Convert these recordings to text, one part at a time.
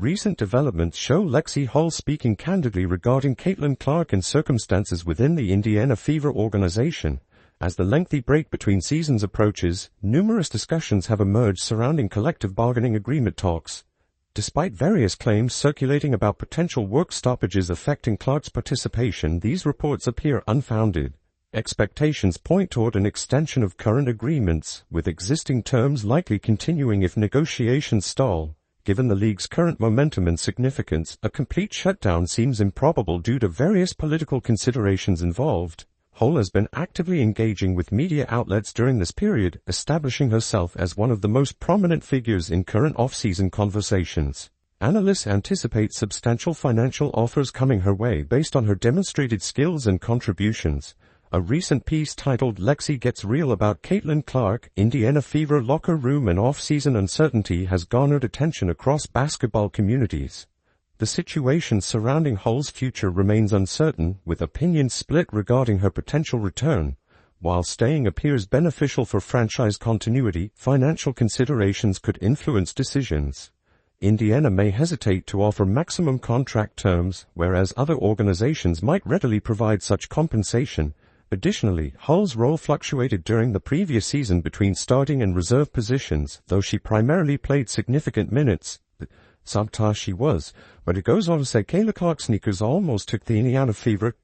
Recent developments show Lexie Hull speaking candidly regarding Caitlin Clark and circumstances within the Indiana Fever organization. As the lengthy break between seasons approaches, numerous discussions have emerged surrounding collective bargaining agreement talks. Despite various claims circulating about potential work stoppages affecting Clark's participation, these reports appear unfounded. Expectations point toward an extension of current agreements, with existing terms likely continuing if negotiations stall. Given the league's current momentum and significance, a complete shutdown seems improbable due to various political considerations involved. Hull has been actively engaging with media outlets during this period, establishing herself as one of the most prominent figures in current off-season conversations. Analysts anticipate substantial financial offers coming her way based on her demonstrated skills and contributions. A recent piece titled "Lexie Gets Real" about Caitlin Clark, Indiana Fever locker room and off-season uncertainty has garnered attention across basketball communities. The situation surrounding Hull's future remains uncertain, with opinions split regarding her potential return. While staying appears beneficial for franchise continuity, financial considerations could influence decisions. Indiana may hesitate to offer maximum contract terms, whereas other organizations might readily provide such compensation. Additionally, Hull's role fluctuated during the previous season between starting and reserve positions, though she primarily played significant minutes. Sometimes she was, but it goes on to say Kayla Clark sneakers almost took the Indiana Fever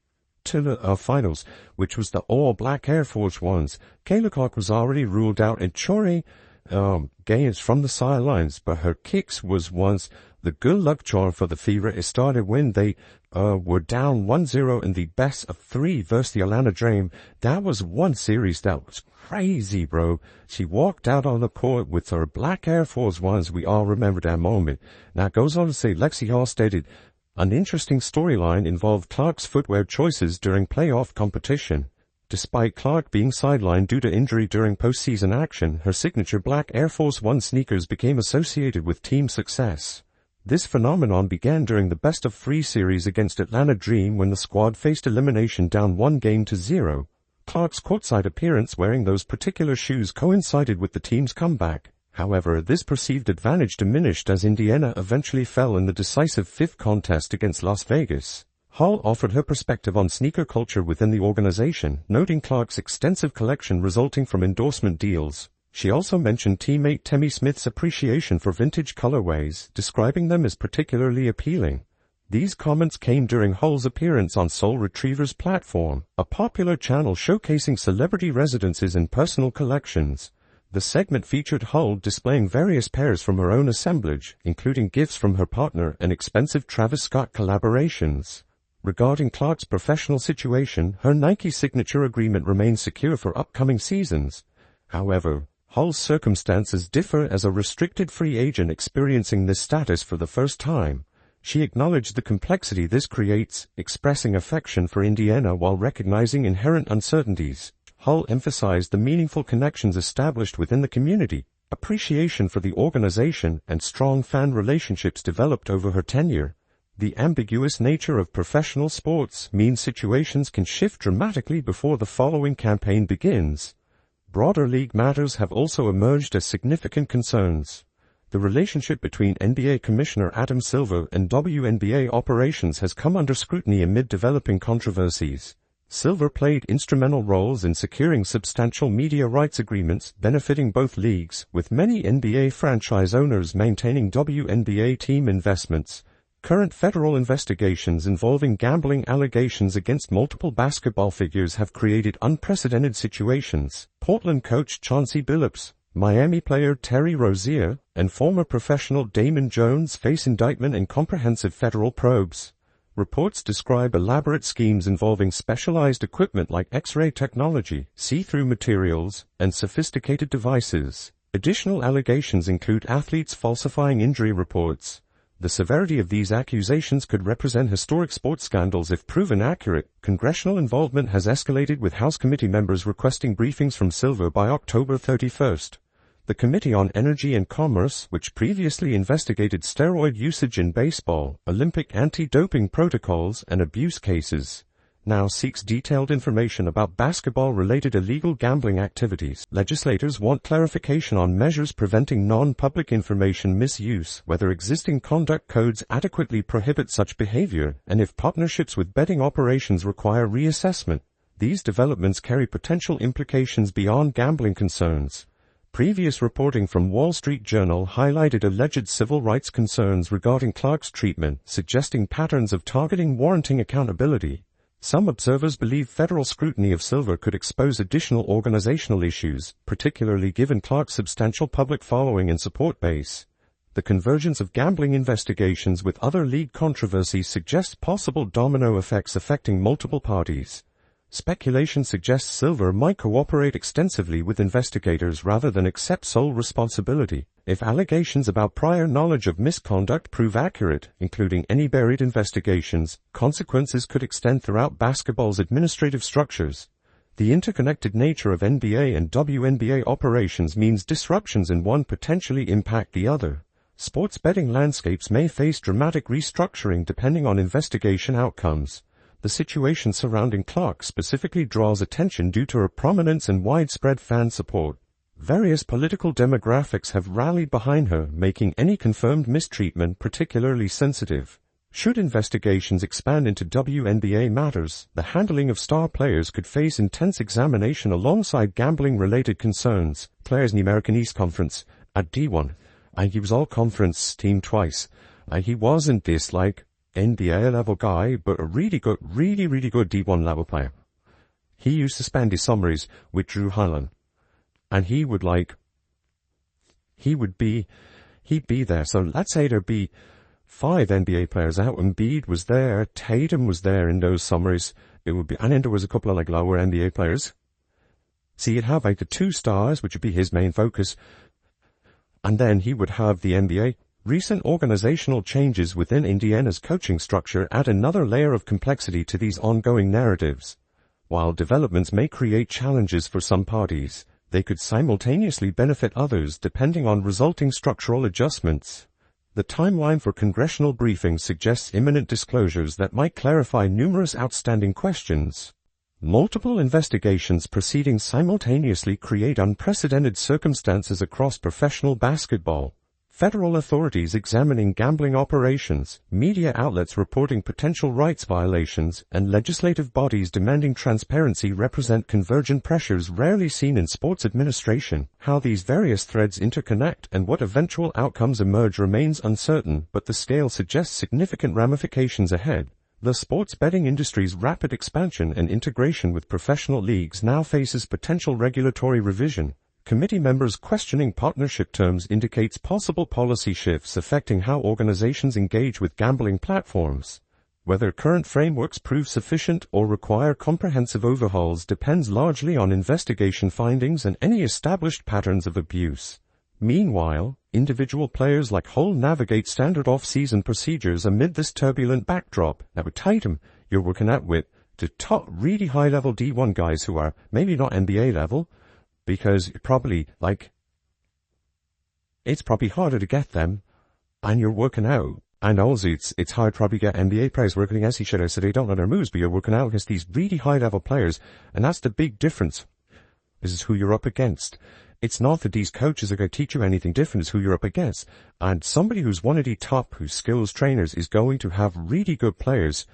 to the finals, which was the all-black Air Force Ones. Kayla Clark was already ruled out in Chore games from the sidelines, but her kicks was once the good luck charm for the Fever. It started when they were down 1-0 in the best of 3 versus the Atlanta Dream. That was one series that was crazy, bro. She walked out on the court with her black Air Force Ones. We all remember that moment. Now it goes on to say Lexie Hall stated, an interesting storyline involved Clark's footwear choices during playoff competition. Despite Clark being sidelined due to injury during postseason action, her signature black Air Force One sneakers became associated with team success. This phenomenon began during the best-of-3 series against Atlanta Dream when the squad faced elimination down 1-0. Clark's courtside appearance wearing those particular shoes coincided with the team's comeback. However, this perceived advantage diminished as Indiana eventually fell in the decisive 5th contest against Las Vegas. Hull offered her perspective on sneaker culture within the organization, noting Clark's extensive collection resulting from endorsement deals. She also mentioned teammate Temmie Smith's appreciation for vintage colorways, describing them as particularly appealing. These comments came during Hull's appearance on Soul Retriever's platform, a popular channel showcasing celebrity residences and personal collections. The segment featured Hull displaying various pairs from her own assemblage, including gifts from her partner and expensive Travis Scott collaborations. Regarding Clark's professional situation, her Nike signature agreement remains secure for upcoming seasons. However, Hull's circumstances differ as a restricted free agent experiencing this status for the first time. She acknowledged the complexity this creates, expressing affection for Indiana while recognizing inherent uncertainties. Hull emphasized the meaningful connections established within the community, appreciation for the organization, and strong fan relationships developed over her tenure. The ambiguous nature of professional sports means situations can shift dramatically before the following campaign begins. Broader league matters have also emerged as significant concerns. The relationship between NBA Commissioner Adam Silver and WNBA operations has come under scrutiny amid developing controversies. Silver played instrumental roles in securing substantial media rights agreements benefiting both leagues, with many NBA franchise owners maintaining WNBA team investments. Current federal investigations involving gambling allegations against multiple basketball figures have created unprecedented situations. Portland coach Chauncey Billups, Miami player Terry Rozier, and former professional Damon Jones face indictment and comprehensive federal probes. Reports describe elaborate schemes involving specialized equipment like X-ray technology, see-through materials, and sophisticated devices. Additional allegations include athletes falsifying injury reports. The severity of these accusations could represent historic sports scandals if proven accurate. Congressional involvement has escalated, with House committee members requesting briefings from Silver by October 31st. The Committee on Energy and Commerce, which previously investigated steroid usage in baseball, Olympic anti-doping protocols, and abuse cases, now seeks detailed information about basketball-related illegal gambling activities. Legislators want clarification on measures preventing non-public information misuse, whether existing conduct codes adequately prohibit such behavior, and if partnerships with betting operations require reassessment. These developments carry potential implications beyond gambling concerns. Previous reporting from Wall Street Journal highlighted alleged civil rights concerns regarding Clark's treatment, suggesting patterns of targeting warranting accountability. Some observers believe federal scrutiny of Silver could expose additional organizational issues, particularly given Clark's substantial public following and support base. The convergence of gambling investigations with other league controversies suggests possible domino effects affecting multiple parties. Speculation suggests Silver might cooperate extensively with investigators rather than accept sole responsibility. If allegations about prior knowledge of misconduct prove accurate, including any buried investigations, consequences could extend throughout basketball's administrative structures. The interconnected nature of NBA and WNBA operations means disruptions in one potentially impact the other. Sports betting landscapes may face dramatic restructuring depending on investigation outcomes. The situation surrounding Clark specifically draws attention due to her prominence and widespread fan support. Various political demographics have rallied behind her, making any confirmed mistreatment particularly sensitive. Should investigations expand into WNBA matters, the handling of star players could face intense examination alongside gambling-related concerns. Players in the American East Conference at D1, and he was all-conference team twice. He wasn't this NBA level guy, but a really good D1 level player. He used to spend his summers with Drew Holland. And he'd be there. So let's say there'd be 5 NBA players out. Embiid was there, Tatum was there in those summers. And then there was a couple of lower NBA players. So you'd have the 2 stars, which would be his main focus. And then he would have the NBA. Recent organizational changes within Indiana's coaching structure add another layer of complexity to these ongoing narratives. While developments may create challenges for some parties, they could simultaneously benefit others depending on resulting structural adjustments. The timeline for congressional briefings suggests imminent disclosures that might clarify numerous outstanding questions. Multiple investigations proceeding simultaneously create unprecedented circumstances across professional basketball. Federal authorities examining gambling operations, media outlets reporting potential rights violations, and legislative bodies demanding transparency represent convergent pressures rarely seen in sports administration. How these various threads interconnect and what eventual outcomes emerge remains uncertain, but the scale suggests significant ramifications ahead. The sports betting industry's rapid expansion and integration with professional leagues now faces potential regulatory revision. Committee members questioning partnership terms indicates possible policy shifts affecting how organizations engage with gambling platforms. Whether current frameworks prove sufficient or require comprehensive overhauls depends largely on investigation findings and any established patterns of abuse. Meanwhile, individual players like Hull navigate standard off-season procedures amid this turbulent backdrop. Now with Tatum, you're working out with the top really high-level D1 guys who are maybe not NBA level, because probably, it's probably harder to get them, and you're working out. And also, it's hard probably to get NBA players working against each other, so they don't know their moves, but you're working out against these really high-level players, and that's the big difference. This is who you're up against. It's not that these coaches are going to teach you anything different, it's who you're up against. And somebody who's one of the top, who's skills trainers, is going to have really good players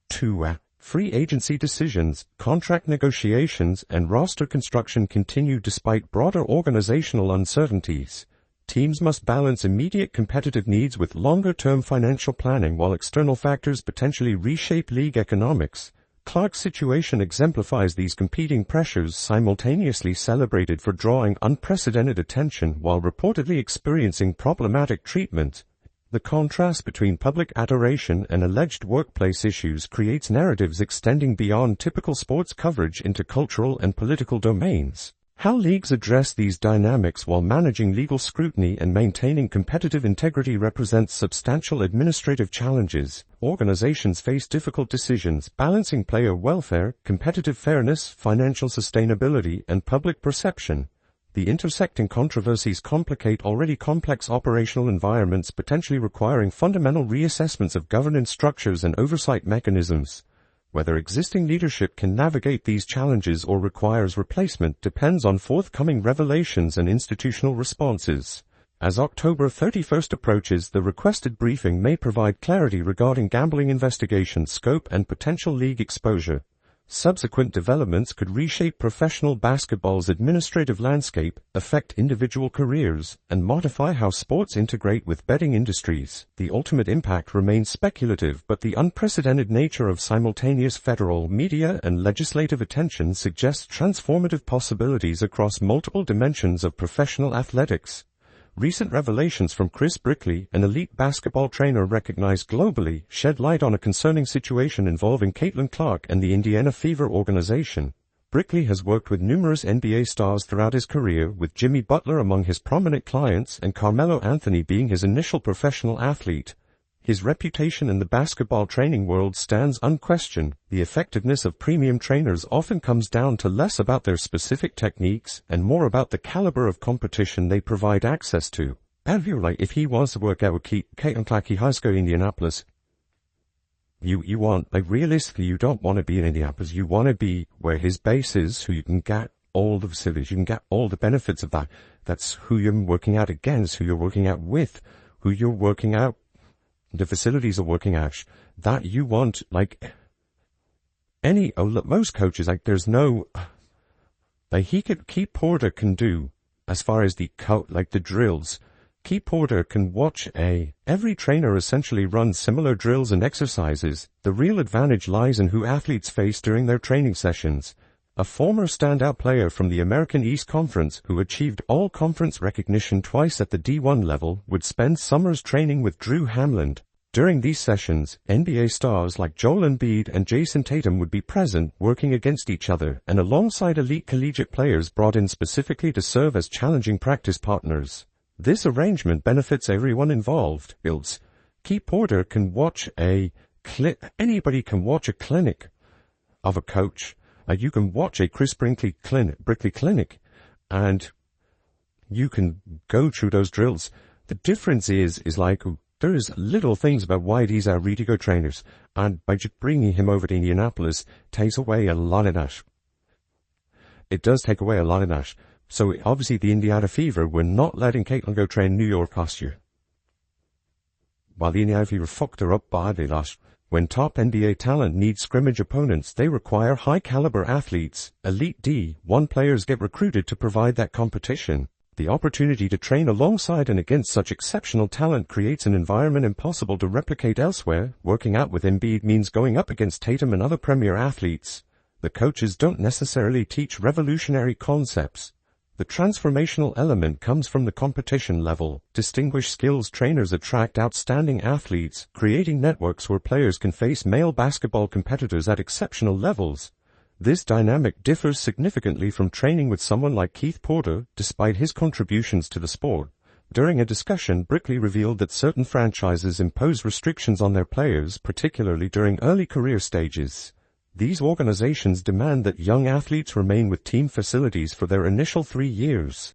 to free agency decisions, contract negotiations, and roster construction continue despite broader organizational uncertainties. Teams must balance immediate competitive needs with longer-term financial planning while external factors potentially reshape league economics. Clark's situation exemplifies these competing pressures, simultaneously celebrated for drawing unprecedented attention while reportedly experiencing problematic treatment. The contrast between public adoration and alleged workplace issues creates narratives extending beyond typical sports coverage into cultural and political domains. How leagues address these dynamics while managing legal scrutiny and maintaining competitive integrity represents substantial administrative challenges. Organizations face difficult decisions, balancing player welfare, competitive fairness, financial sustainability, and public perception. The intersecting controversies complicate already complex operational environments, potentially requiring fundamental reassessments of governance structures and oversight mechanisms. Whether existing leadership can navigate these challenges or requires replacement depends on forthcoming revelations and institutional responses. As October 31st approaches, the requested briefing may provide clarity regarding gambling investigation scope and potential league exposure. Subsequent developments could reshape professional basketball's administrative landscape, affect individual careers, and modify how sports integrate with betting industries. The ultimate impact remains speculative, but the unprecedented nature of simultaneous federal, media, and legislative attention suggests transformative possibilities across multiple dimensions of professional athletics. Recent revelations from Chris Brickley, an elite basketball trainer recognized globally, shed light on a concerning situation involving Caitlin Clark and the Indiana Fever organization. Brickley has worked with numerous NBA stars throughout his career, with Jimmy Butler among his prominent clients and Carmelo Anthony being his initial professional athlete. His reputation in the basketball training world stands unquestioned. The effectiveness of premium trainers often comes down to less about their specific techniques and more about the caliber of competition they provide access to. If he wants to work out with Caitlin Clark, High School, Indianapolis, realistically, you don't want to be in Indianapolis. You want to be where his base is, so you can get all the facilities, you can get all the benefits of that. That's who you're working out against, who you're working out with, who you're working out. The facilities are working out that you want, most coaches, there's no, Keith Porter can do, as far as the drills. Keith Porter can watch every trainer essentially run similar drills and exercises. The real advantage lies in who athletes face during their training sessions. A former standout player from the American East Conference who achieved all-conference recognition twice at the D1 level would spend summers training with Drew Hamlin. During these sessions, NBA stars like Joel Embiid and Jason Tatum would be present, working against each other and alongside elite collegiate players brought in specifically to serve as challenging practice partners. This arrangement benefits everyone involved. Keith Porter can watch anybody can watch a clinic of a coach. You can watch a Chris Brickley clinic, and you can go through those drills. The difference is there's little things about why these are really good trainers, and by just bringing him over to Indianapolis takes away a lot of that. It does take away a lot of that. So obviously the Indiana Fever were not letting Caitlin go train New York last year. While the Indiana Fever fucked her up badly last. When top NBA talent needs scrimmage opponents, they require high-caliber athletes. Elite D1 players get recruited to provide that competition. The opportunity to train alongside and against such exceptional talent creates an environment impossible to replicate elsewhere. Working out with Embiid means going up against Tatum and other premier athletes. The coaches don't necessarily teach revolutionary concepts. The transformational element comes from the competition level. Distinguished skills trainers attract outstanding athletes, creating networks where players can face male basketball competitors at exceptional levels. This dynamic differs significantly from training with someone like Keith Porter, despite his contributions to the sport. During a discussion, Brickley revealed that certain franchises impose restrictions on their players, particularly during early career stages. These organizations demand that young athletes remain with team facilities for their initial 3 years.